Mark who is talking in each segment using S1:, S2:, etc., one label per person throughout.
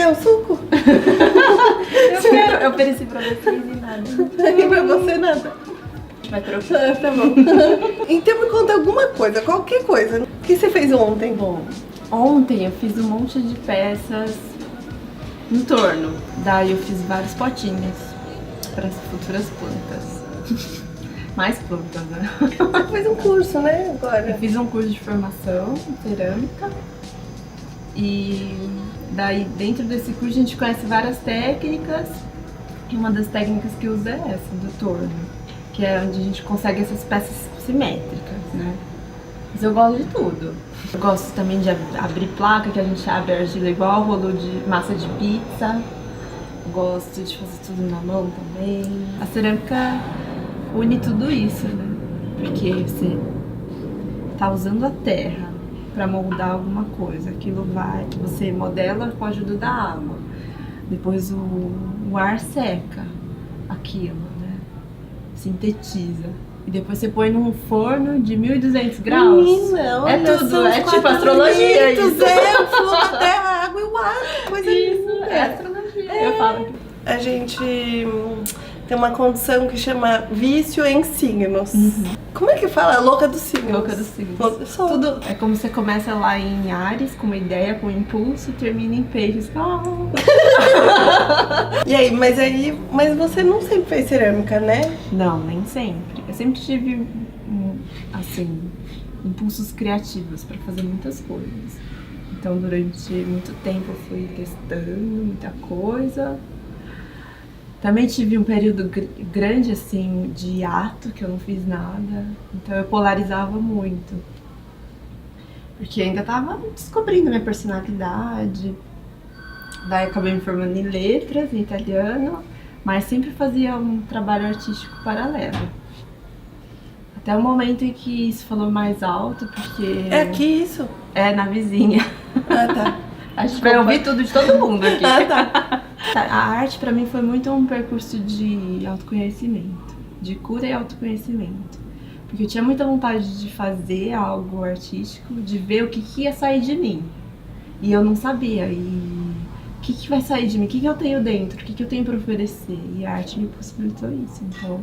S1: Quer um suco?
S2: Eu quero, eu ofereci pra vocês e nada.
S1: E pra você nada.
S2: Vai trocar.
S1: Tá bom. Então me conta alguma coisa, qualquer coisa. O que você fez ontem?
S2: Bom, ontem eu fiz um monte de peças em torno. Daí eu fiz vários potinhos para as futuras plantas. Mais plantas, né?
S1: Você fez um curso, né? Agora.
S2: Eu fiz um curso de formação em cerâmica. E daí dentro desse curso a gente conhece várias técnicas. E uma das técnicas que usa é essa, do torno. Que é onde a gente consegue essas peças simétricas, né? Mas eu gosto de tudo. Eu gosto também de abrir placa, que a gente abre a argila igual rolo de massa de pizza. Eu gosto de fazer tudo na mão também. A cerâmica une tudo isso, né? Porque você tá usando a terra para moldar alguma coisa. Aquilo vai, você modela com a ajuda da água. Depois o ar seca aquilo, né? Sintetiza. E depois você põe num forno de 1200 graus.
S1: Menina, olha,
S2: é tudo,
S1: são
S2: é
S1: os
S2: tipo astrologia
S1: elementos,
S2: isso.
S1: É, o fogo, a terra, a água e o ar. Coisa
S2: Isso,
S1: linda.
S2: é astrologia. Eu falo que...
S1: A gente tem uma condição que chama vício em signos. Como é que fala? Louca dos signos.
S2: Louca dos signos.
S1: Eu sou.
S2: Tudo é como você começa lá em Áries, com uma ideia, com um impulso, e termina em Peixes.
S1: E aí, mas você não sempre fez cerâmica, né?
S2: Não, nem sempre. Eu sempre tive, assim, impulsos criativos para fazer muitas coisas. Então, durante muito tempo eu fui testando muita coisa. Também tive um período grande, assim, de hiato, que eu não fiz nada. Então eu polarizava muito. Porque ainda tava descobrindo minha personalidade. Daí eu acabei me formando em letras, em italiano. Mas sempre fazia um trabalho artístico paralelo. Até o momento em que isso falou mais alto, porque...
S1: É aqui isso?
S2: É, na vizinha.
S1: Ah, tá.
S2: A gente vai ouvir tudo de todo mundo aqui.
S1: Ah, tá.
S2: A arte pra mim foi muito um percurso de autoconhecimento, de cura e autoconhecimento. Porque eu tinha muita vontade de fazer algo artístico, de ver o que ia sair de mim. E eu não sabia. E o que vai sair de mim? O que eu tenho dentro? O que eu tenho pra oferecer? E a arte me possibilitou isso. Então,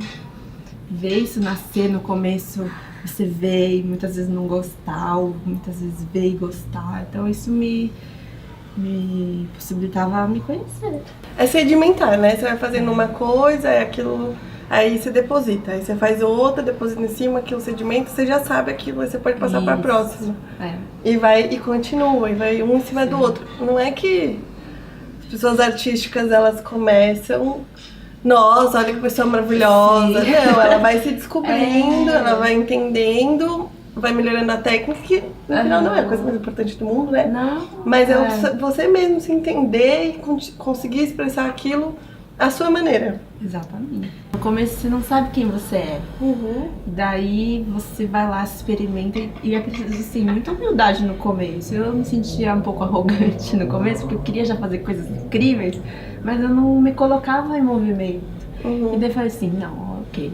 S2: ver isso nascer no começo, você vê e muitas vezes não gostar, ou muitas vezes ver e gostar. Então isso me possibilitava me conhecer.
S1: É sedimentar, né? Você vai fazendo uma coisa, é aquilo, aí você deposita. Aí você faz outra, deposita em cima, aquilo sedimenta, você já sabe aquilo, aí você pode passar pra próxima.
S2: É.
S1: E vai, e continua, e vai um em cima do outro. Não é que as pessoas artísticas, elas começam... Nossa, olha que pessoa maravilhosa.
S2: Sim.
S1: Não, ela vai se descobrindo, ela vai entendendo, vai melhorando a técnica, que no final não é a coisa mais importante do mundo, né?
S2: Não.
S1: Mas é você mesmo se entender e conseguir expressar aquilo à sua maneira.
S2: Exatamente. No começo você não sabe quem você é. Daí você vai lá, se experimenta e acredito assim, muita humildade no começo. Eu me sentia um pouco arrogante no começo, porque eu queria já fazer coisas incríveis, mas eu não me colocava em movimento. E daí eu falei assim, não, ok,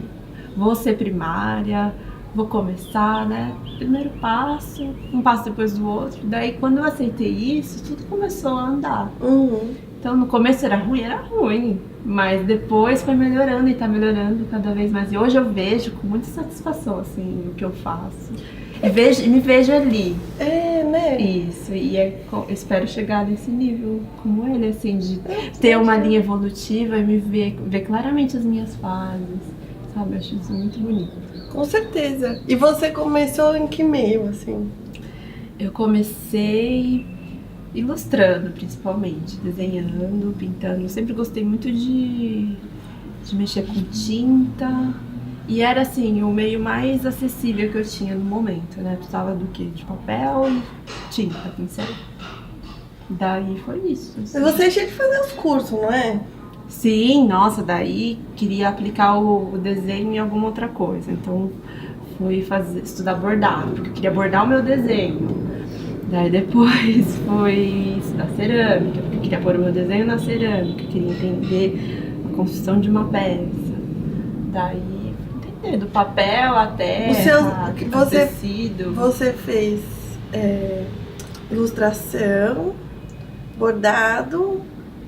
S2: vou ser primária, vou começar, né? Primeiro passo, um passo depois do outro. Daí quando eu aceitei isso, tudo começou a andar. Então no começo era ruim, mas depois foi melhorando e tá melhorando cada vez mais. E hoje eu vejo com muita satisfação, assim, o que eu faço. E me vejo ali.
S1: É, né?
S2: Isso, e eu espero chegar nesse nível como ele, assim, de ter uma linha evolutiva e me ver claramente as minhas fases, sabe? Eu acho isso muito bonito.
S1: Com certeza. E você começou em que meio, assim?
S2: Eu comecei ilustrando, principalmente, desenhando, pintando. Eu sempre gostei muito de mexer com tinta. E era, assim, o meio mais acessível que eu tinha no momento, né? Precisava do quê? De papel e tinta, pincel. Daí foi isso. Assim.
S1: Mas você tinha que fazer os cursos, não é?
S2: Sim, nossa, daí queria aplicar o desenho em alguma outra coisa. Então fui estudar bordado, porque eu queria bordar o meu desenho. Daí depois fui estudar cerâmica, porque eu queria pôr o meu desenho na cerâmica, queria entender a construção de uma peça. Daí fui entender do papel até o tecido.
S1: Você fez ilustração, bordado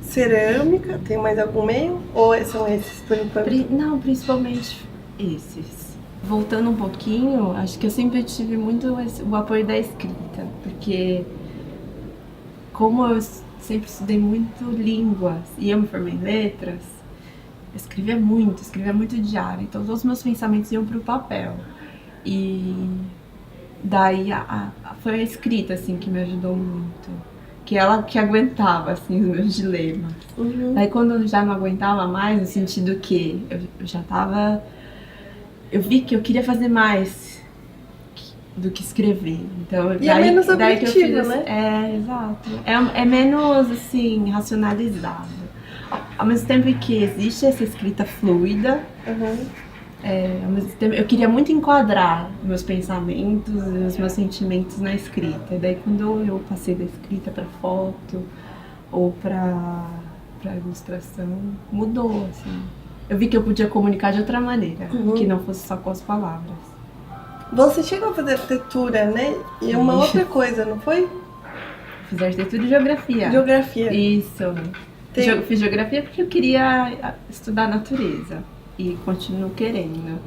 S1: cerâmica, tem mais algum meio? Ou são esses por enquanto?
S2: Não, principalmente esses. Voltando um pouquinho, acho que eu sempre tive muito o apoio da escrita, porque como eu sempre estudei muito línguas e eu me formei em letras, eu escrevia muito diário, então todos os meus pensamentos iam pro papel. E daí foi a escrita, assim, que me ajudou muito. Que ela que aguentava, assim, os meus dilemas. Daí quando eu já não aguentava mais, no sentido que eu já tava... Eu vi que eu queria fazer mais do que escrever. Então,
S1: E é menos
S2: daí que eu fiz,
S1: objetivo, né?
S2: É, exato. É menos, assim, racionalizado. Ao mesmo tempo que existe essa escrita fluida, ao mesmo tempo, eu queria muito enquadrar meus pensamentos e os meus sentimentos na escrita. E daí quando eu passei da escrita para foto ou para ilustração, mudou, assim. Eu vi que eu podia comunicar de outra maneira, que não fosse só com as palavras.
S1: Você chegou a fazer arquitetura, né? E uma outra coisa, não foi?
S2: Fiz arquitetura e geografia.
S1: Geografia.
S2: Isso. Fiz geografia porque eu queria estudar a natureza. E continuo querendo.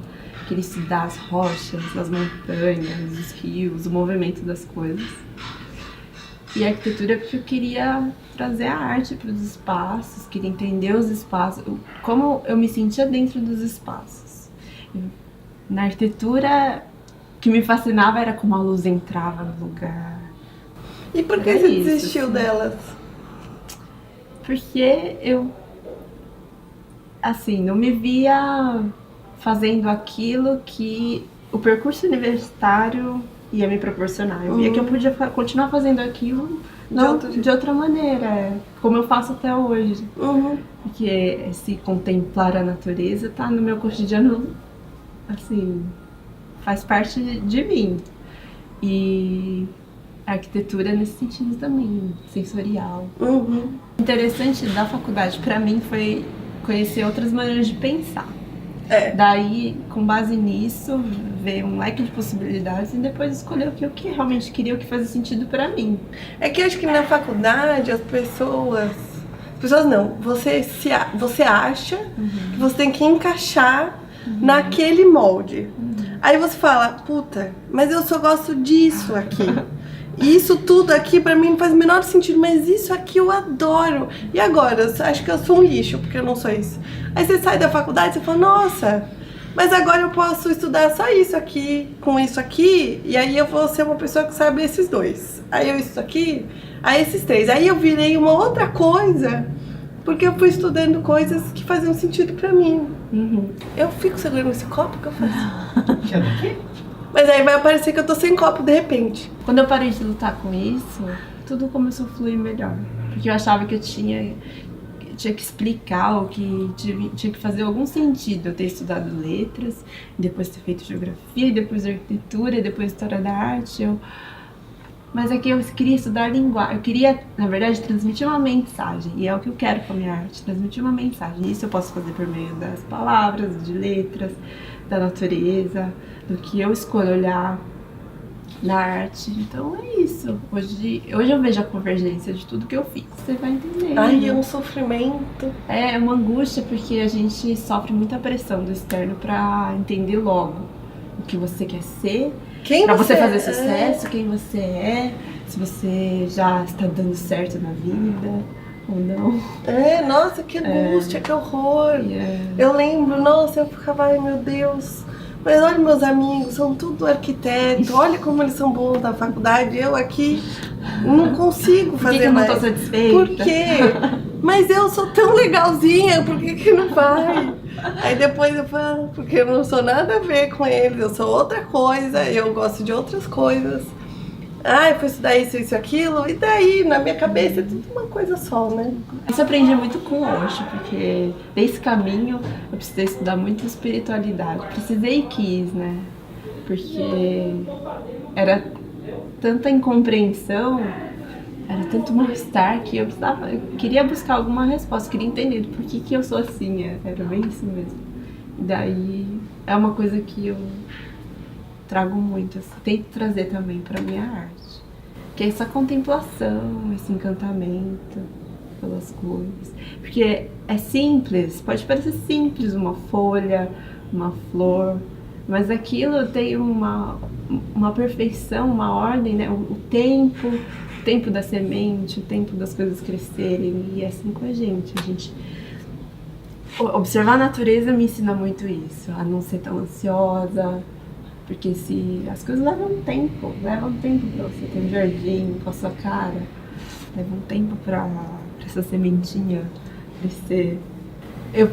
S2: Queria estudar as rochas, as montanhas, os rios, o movimento das coisas. E a arquitetura porque eu queria trazer a arte para os espaços, queria entender os espaços, como eu me sentia dentro dos espaços. Na arquitetura, o que me fascinava era como a luz entrava no lugar.
S1: E por que você desistiu delas?
S2: Porque eu, assim, não me via fazendo aquilo que o percurso universitário ia me proporcionar. Eu via que eu podia continuar fazendo aquilo de outra maneira, como eu faço até hoje. Porque esse contemplar a natureza tá no meu cotidiano, assim, faz parte de mim. E a arquitetura nesse sentido também, sensorial. O interessante da faculdade pra mim foi conhecer outras maneiras de pensar. Daí, com base nisso, ver um leque de possibilidades e depois escolher o que eu realmente queria, o que fazia sentido pra mim.
S1: É que eu acho que na faculdade as pessoas não, você acha que você tem que encaixar naquele molde. Aí você fala, puta, mas eu só gosto disso aqui. E isso tudo aqui pra mim não faz o menor sentido, mas isso aqui eu adoro. E agora? Eu acho que eu sou um lixo, porque eu não sou isso. Aí você sai da faculdade e fala, nossa, mas agora eu posso estudar só isso aqui, com isso aqui, e aí eu vou ser uma pessoa que sabe esses dois. Aí eu isso aqui, aí esses três. Aí eu virei uma outra coisa, porque eu fui estudando coisas que faziam sentido pra mim. Eu fico segurando esse copo que eu faço.
S3: Quer daqui?
S1: Mas aí vai aparecer que eu tô sem copo de repente.
S2: Quando eu parei de lutar com isso, tudo começou a fluir melhor. Porque eu achava que eu tinha que explicar, ou que tinha que fazer algum sentido eu ter estudado letras, depois ter feito geografia, depois arquitetura, depois história da arte. Mas é que eu queria estudar linguagem, eu queria, na verdade, transmitir uma mensagem, e é o que eu quero com a minha arte, transmitir uma mensagem. Isso eu posso fazer por meio das palavras, de letras, da natureza, do que eu escolho olhar na arte. Então é isso. Hoje eu vejo a convergência de tudo que eu fiz. Você vai entender.
S1: Ai, é um sofrimento.
S2: É uma angústia, porque a gente sofre muita pressão do externo pra entender logo o que você quer ser, pra você fazer sucesso, quem você é, se você já está dando certo na vida ou não.
S1: Nossa, que angústia, que horror. Eu lembro, nossa, eu ficava, ai meu Deus. Mas olha, meus amigos, são tudo arquiteto, olha como eles são bons na faculdade, eu aqui não consigo fazer mais.
S2: Por que eu não tô satisfeita?
S1: Por quê? Mas eu sou tão legalzinha, por que não vai? Aí depois eu falo, porque eu não sou nada a ver com eles, eu sou outra coisa, eu gosto de outras coisas. Eu fui estudar isso, aquilo, e daí, na minha cabeça, é tudo uma coisa só, né?
S2: Isso eu aprendi muito com o Osho, porque nesse caminho eu precisei estudar muito espiritualidade. Precisei e quis, né? Porque era tanta incompreensão, era tanto mal-estar que eu queria buscar alguma resposta, queria entender por que eu sou assim, era bem isso mesmo. E daí é uma coisa que eu trago muito, assim, tento trazer também pra minha arte. Que é essa contemplação, esse encantamento. pelas cores. Porque é simples, pode parecer simples uma folha, uma flor, mas aquilo tem uma perfeição, uma ordem, né? O tempo da semente, o tempo das coisas crescerem, e é assim com a gente. Observar a natureza me ensina muito isso, a não ser tão ansiosa, porque se as coisas levam tempo pra você ter um jardim com a sua cara, leva um tempo pra essa sementinha crescer. Eu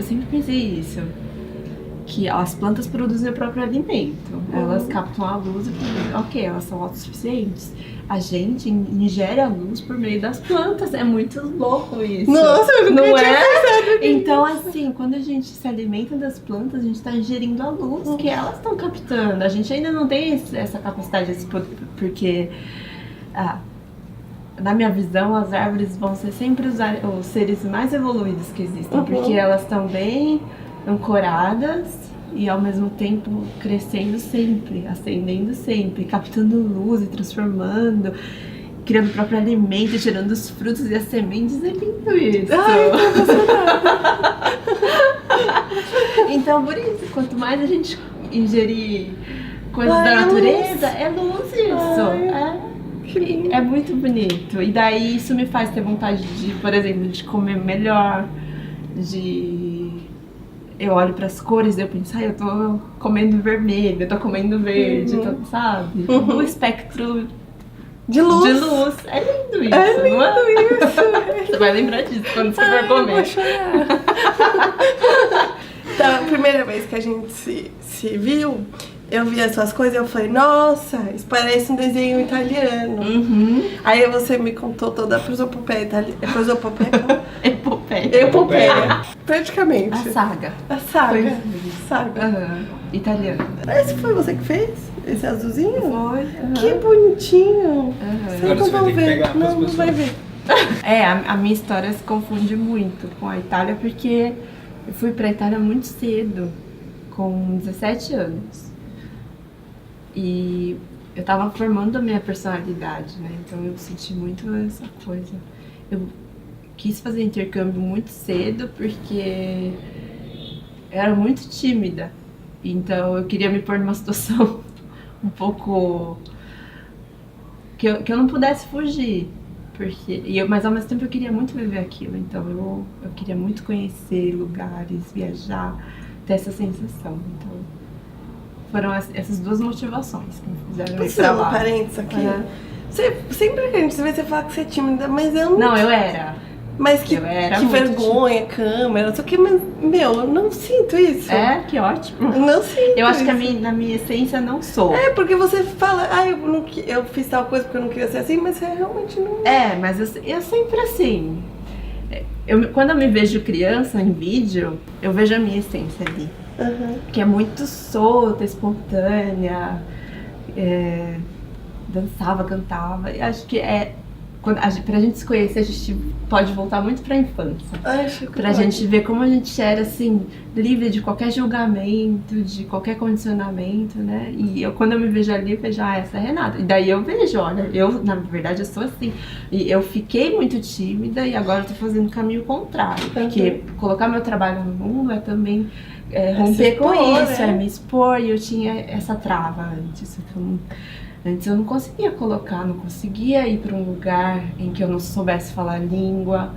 S2: sempre pensei isso, que as plantas produzem o próprio alimento, elas captam a luz e ok, elas são autossuficientes. A gente ingere a luz por meio das plantas, é muito louco isso.
S1: Nossa, eu nunca
S2: não
S1: tinha
S2: é?
S1: pensado nisso.
S2: Então, assim, quando a gente se alimenta das plantas, a gente está ingerindo a luz que elas estão captando. A gente ainda não tem essa capacidade, porque na minha visão, as árvores vão ser sempre os seres mais evoluídos que existem, porque elas estão bem ancoradas e ao mesmo tempo crescendo sempre, ascendendo sempre, captando luz e transformando, criando o próprio alimento, tirando os frutos e as sementes. É lindo isso.
S1: Ai, tô emocionada.
S2: Então, por isso, quanto mais a gente ingerir coisas da natureza, é luz isso. É muito bonito. E daí isso me faz ter vontade de, por exemplo, de comer melhor, eu olho pras cores e eu penso, eu tô comendo vermelho, eu tô comendo verde, sabe? Do espectro
S1: de luz.
S2: É lindo isso,
S1: É lindo
S2: não é?
S1: isso.
S2: Você vai lembrar disso quando você for
S1: Eu
S2: comer.
S1: vou chorar. Então, a primeira vez que a gente se viu, eu vi as suas coisas e eu falei, nossa, isso parece um desenho italiano. Aí você me contou toda a prosopopeia italiana. Epopeia. Praticamente.
S2: A saga.
S1: A saga.
S2: Foi.
S1: Saga.
S2: Italiano.
S1: Esse foi você que fez? Esse azulzinho?
S2: Foi.
S1: Que bonitinho. Vocês
S3: Agora
S1: não
S3: você
S1: vão
S3: vai ter que
S1: ver.
S3: pegar pras
S1: Não vai
S3: pessoas.
S1: ver.
S2: A minha história se confunde muito com a Itália, porque eu fui pra Itália muito cedo, com 17 anos. E eu tava formando a minha personalidade, né? Então eu senti muito essa coisa. Eu quis fazer intercâmbio muito cedo porque eu era muito tímida. Então eu queria me pôr numa situação um pouco que eu não pudesse fugir. Mas ao mesmo tempo eu queria muito viver aquilo. Então eu queria muito conhecer lugares, viajar, ter essa sensação. Então foram essas duas motivações que me fizeram ir pra
S1: Passando
S2: lá.
S1: parênteses aqui. Sempre que a gente vê, você fala que você é tímida, mas eu não.
S2: Não, eu era.
S1: Mas que
S2: muito
S1: vergonha, câmera, não sei o que, mas, eu não sinto isso.
S2: É, que ótimo.
S1: Eu não sinto
S2: Eu acho
S1: isso.
S2: que na minha essência não sou.
S1: É, porque você fala, eu fiz tal coisa porque eu não queria ser assim, mas você realmente não.
S2: Mas eu sempre assim. Quando eu me vejo criança em vídeo, eu vejo a minha essência ali. Que é muito solta, espontânea, dançava, cantava. E acho que pra gente se conhecer, a gente pode voltar muito pra infância. Pra gente ver como a gente era, assim, livre de qualquer julgamento, de qualquer condicionamento, né? E quando eu me vejo ali, eu vejo, essa é a Renata. E daí eu vejo, olha, na verdade, eu sou assim. E eu fiquei muito tímida e agora eu tô fazendo o caminho contrário. Porque colocar meu trabalho no mundo é também romper com isso, me expor. E eu tinha essa trava antes. Antes eu não conseguia não conseguia ir para um lugar em que eu não soubesse falar a língua,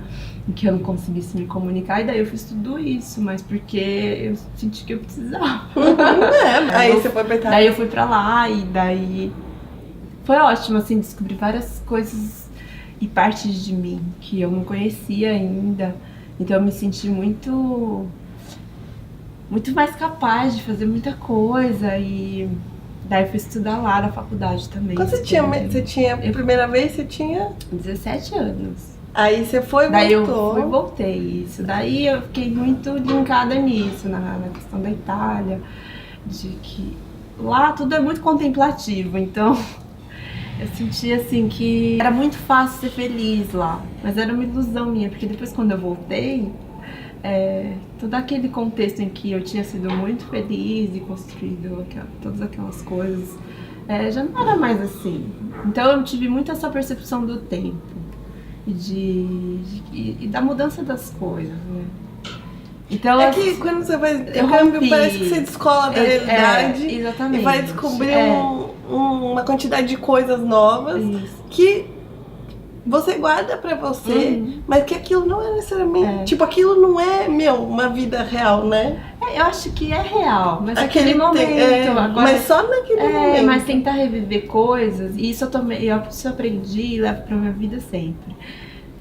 S2: em que eu não conseguisse me comunicar, e daí eu fiz tudo isso, mas porque eu senti que eu precisava.
S1: Aí você foi pra Itália.
S2: Daí eu fui pra lá, e daí foi ótimo, assim, descobrir várias coisas e partes de mim que eu não conhecia ainda, então eu me senti muito mais capaz de fazer muita coisa, e daí eu fui estudar lá na faculdade também.
S1: Quando você tinha a primeira vez, você tinha
S2: 17 anos.
S1: Aí você foi e
S2: Daí
S1: voltou.
S2: eu fui e voltei, isso. Daí eu fiquei muito linkada nisso, na questão da Itália, de que lá tudo é muito contemplativo, então eu senti assim que era muito fácil ser feliz lá, mas era uma ilusão minha, porque depois quando eu voltei, todo aquele contexto em que eu tinha sido muito feliz e construído todas aquelas coisas, já não era mais assim. Então eu tive muito essa percepção do tempo. e da mudança das coisas, né? Então,
S1: É que quando você vai intercâmbio, parece que você descola da realidade
S2: exatamente.
S1: e vai descobrir uma quantidade de coisas novas
S2: Isso.
S1: que você guarda pra você, mas que aquilo não é necessariamente... Tipo, aquilo não é, uma vida real, né?
S2: Eu acho que é real, mas aquele momento... Agora,
S1: mas só naquele momento.
S2: Mas tentar reviver coisas, e isso isso eu aprendi e levo pra minha vida sempre.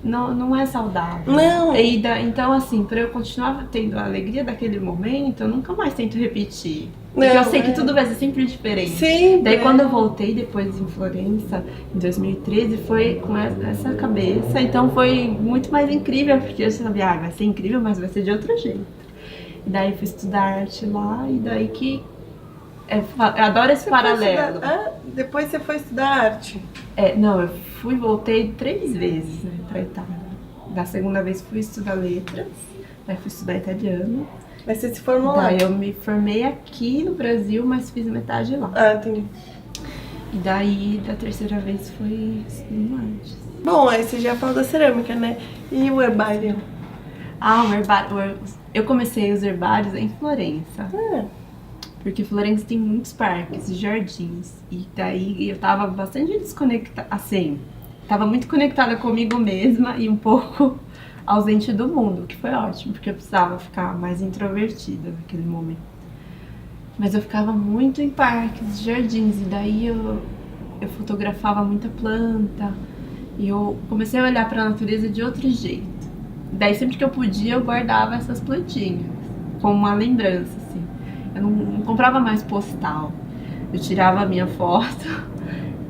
S2: Não é saudável.
S1: Não.
S2: Então, assim, pra eu continuar tendo a alegria daquele momento, eu nunca mais tento repetir. Porque eu sei que tudo vai ser sempre diferente.
S1: Sempre.
S2: Daí quando eu voltei depois em Florença, em 2013, foi com essa cabeça. Então foi muito mais incrível, porque eu sabia, vai ser incrível, mas vai ser de outro jeito. E daí fui estudar arte lá, e daí que... eu adoro esse paralelo.
S1: Depois você foi estudar arte?
S2: Não, eu fui e voltei 3 vezes, né, pra Itália. Da segunda vez fui estudar letras, daí fui estudar italiano.
S1: Mas você se formou lá?
S2: Daí eu me formei aqui no Brasil, mas fiz metade lá.
S1: Entendi.
S2: E daí, da terceira vez, foi em artes.
S1: Bom, aí você já falou da cerâmica, né? E o herbário?
S2: O herbário... Eu comecei os herbários em Florença. Porque Florença tem muitos parques e jardins. E daí eu tava bastante desconectada, assim... Tava muito conectada comigo mesma e um pouco ausente do mundo, que foi ótimo, porque eu precisava ficar mais introvertida naquele momento. Mas eu ficava muito em parques, jardins, e daí eu fotografava muita planta, e eu comecei a olhar para a natureza de outro jeito. Daí sempre que eu podia, eu guardava essas plantinhas, como uma lembrança, assim. Eu não comprava mais postal, eu tirava a minha foto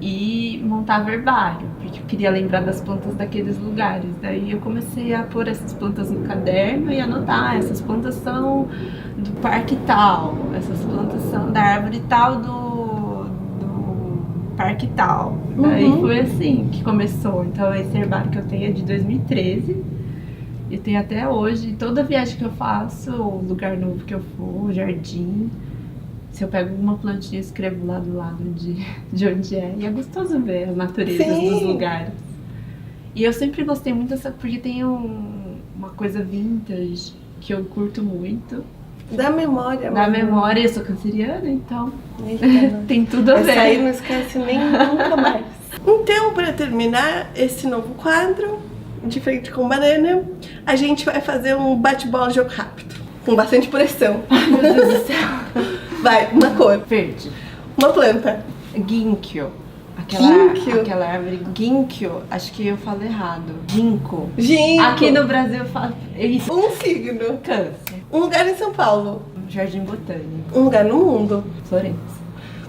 S2: e montava herbário, porque eu queria lembrar das plantas daqueles lugares. Daí eu comecei a pôr essas plantas no caderno e anotar, essas plantas são do parque tal, essas plantas são da árvore tal do parque tal. Daí foi assim que começou. Então esse herbário que eu tenho é de 2013, e tenho até hoje. Toda viagem que eu faço, o lugar novo que eu for, o jardim, se eu pego uma plantinha, escrevo lá do lado de onde é. E é gostoso ver as naturezas dos lugares. E eu sempre gostei muito dessa... Porque tem uma coisa vintage que eu curto muito.
S1: Da memória.
S2: Da memória. Eu sou canceriana, então tem tudo a ver.
S1: Essa aí não esquece nem nunca mais. Então, para terminar esse novo quadro, de frente com banana, a gente vai fazer um bate-bola jogo rápido. Com bastante pressão.
S2: Meu Deus do céu.
S1: Vai, uma cor.
S2: Verde.
S1: Uma planta.
S2: Ginkgo.
S1: Ginkgo?
S2: Aquela árvore Ginkgo. Acho que eu falo errado. Ginkgo.
S1: Ginkgo.
S2: Aqui no Brasil eu falo isso.
S1: Um signo.
S2: Câncer.
S1: Um lugar em São Paulo.
S2: Jardim Botânico.
S1: Um lugar no mundo.
S2: Florença.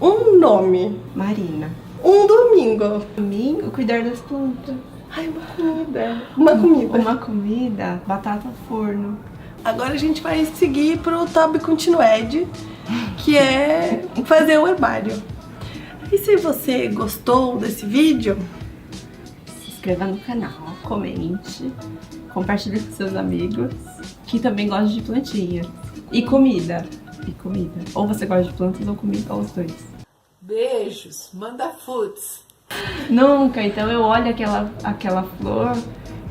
S1: Um nome.
S2: Marina.
S1: Um domingo.
S2: Domingo, cuidar das plantas.
S1: Ai, uma comida. Uma comida.
S2: Uma comida, batata ao forno.
S1: Agora a gente vai seguir pro Toby Continued, que é fazer o herbário. E se você gostou desse vídeo,
S2: se inscreva no canal, comente, compartilhe com seus amigos que também gostam de plantinhas. E comida. Ou você gosta de plantas ou comida, ou os dois.
S3: Beijos, manda foods.
S2: Nunca, então eu olho aquela flor,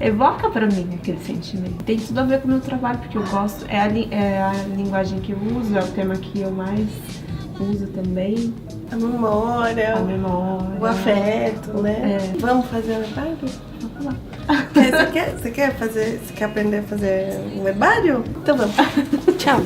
S2: evoca pra mim aquele sentimento. Tem tudo a ver com o meu trabalho, porque eu gosto, é a linguagem que eu uso, é o tema que eu mais uso também.
S1: a memória,
S2: o
S1: afeto, né? Vamos fazer um herbário?
S2: Vamos lá.
S1: Você quer aprender a fazer um herbário? Então vamos. Tchau.